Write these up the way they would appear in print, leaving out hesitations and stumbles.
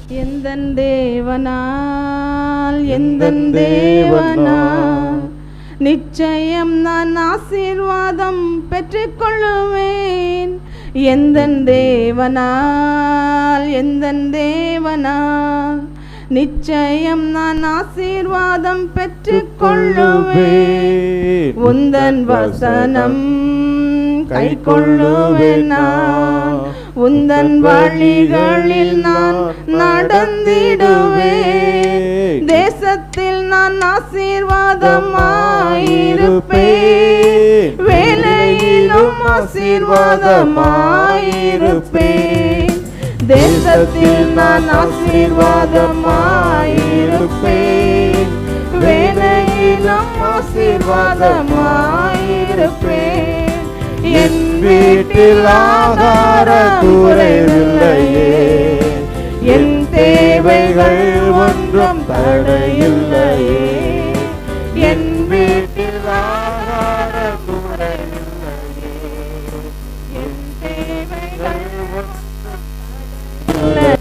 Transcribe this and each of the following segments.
எந்தன் தேவனால் நிச்சயம் நான் ஆசீர்வாதம் பெற்றுக்கொள்ளுவேன். எந்தன் தேவனால் நிச்சயம் நான் ஆசீர்வாதம் பெற்றுக்கொள்ளுவேன். உந்தன் வசனம் கை கொள்ளுவேன். நான் உந்தன் வழிகளில் நான் நடந்திடுவேன். தேசத்தில் நான் ஆசீர்வாதமாயிருப்பேன். வேலையிலும் ஆசீர்வாதமாயிருப்பேன். தேசத்தில் நான் ஆசீர்வாதமாயிருப்பேன். வேலையிலும் ஆசீர்வாதமாயிருப்பேன். என் வீட்டில் ஆகார குறைவில்லையே. என் தேவைகள் ஒன்றும் தடையில்லையே. என் வீட்டில் ஆகார குறைவில்லையே. என் தேவைகள் ஒன்றும் தடையில்லையே.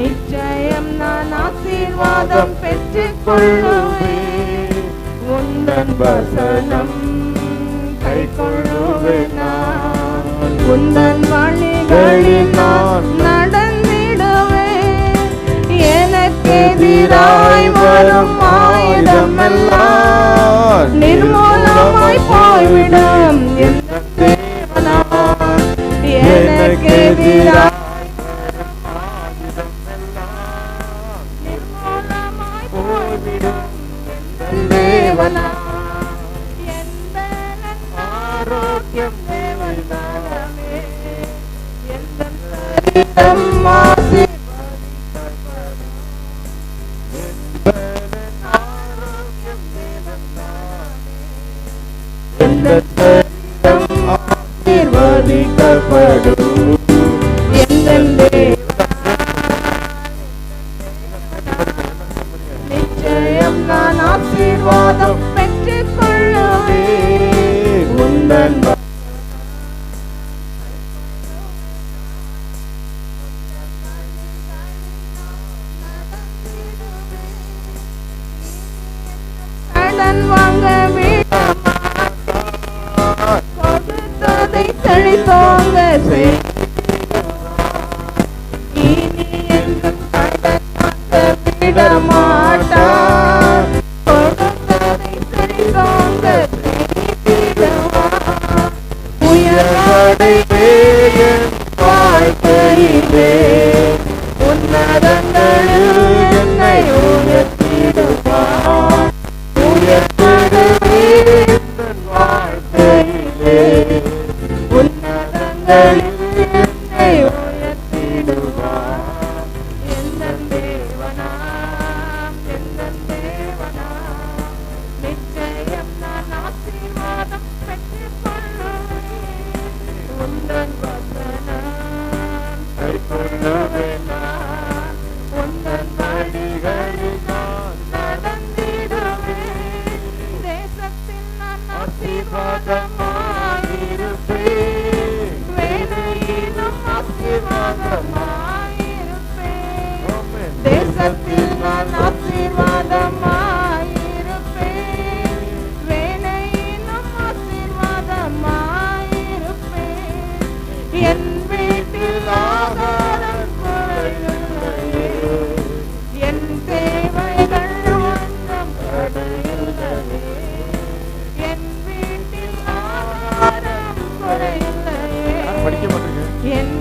நிச்சயம் நான் ஆசீர்வாதம் பெற்றுக்கொள்ளுவேன். உந்தன் வசனம் கை கொள்ளுவேன். நான் உந்தன் வழிகளில் நான் நடந்திடுவேன். எனக்கு எதிராய் வரும் ஆயுதமெல்லாம் நிர்மூலமாய் போய்விடும். எனக்கு எதிராய் தேவனா ஆரோக்கியம் தேவனாமே. ஆசீர்வதிக்கப்படும். நிச்சயம் நான் ஆசீர்வாதம் பெற்றுக்கொள்ளுவேன். உந்தன் கடன் வாங்க கொடுத்ததை செழித்தோங்க இனி என்று கடன் வாங்க விடமாட்டார். கொடுத்ததை செழித்தோங்க உயர்வடைவே என் வாழ்க்கையிலே. உன்னதங்களில் என்னை உயர்த்திடுவார். உயர்வடைவே என் வாழ்க்கையிலே. உன்னதங்களில் என்னை உயர்த்திடுவார். எந்தன் தேவனா நிச்சயம் நான் ஆசீர்வாதம் பெற்றுக்கொள்ளுவேன். உந்தன் வசனம் கை கொள்ளுவேன். நான் உந்தன் வழிகளில் நான் நடந்திடுவேன். தேசத்தில் நான் ஆசீர்வாதமாயிருப்பேன். வேலையிலும் ஆசீர்வாதமாயிருப்பேன். தேசத்தில் நான் ஆசீர்வாதமாயிருப்பேன். வேலையிலும் ஆசீர்வாதமாயிருப்பேன். என் வீட்டில் ஆகாரம் குறைவில்லையே. என் தேவைகள் ஒன்றும் தடையில்லையே. என் வீட்டில் ஆகாரம் குறைவில்லையே. என்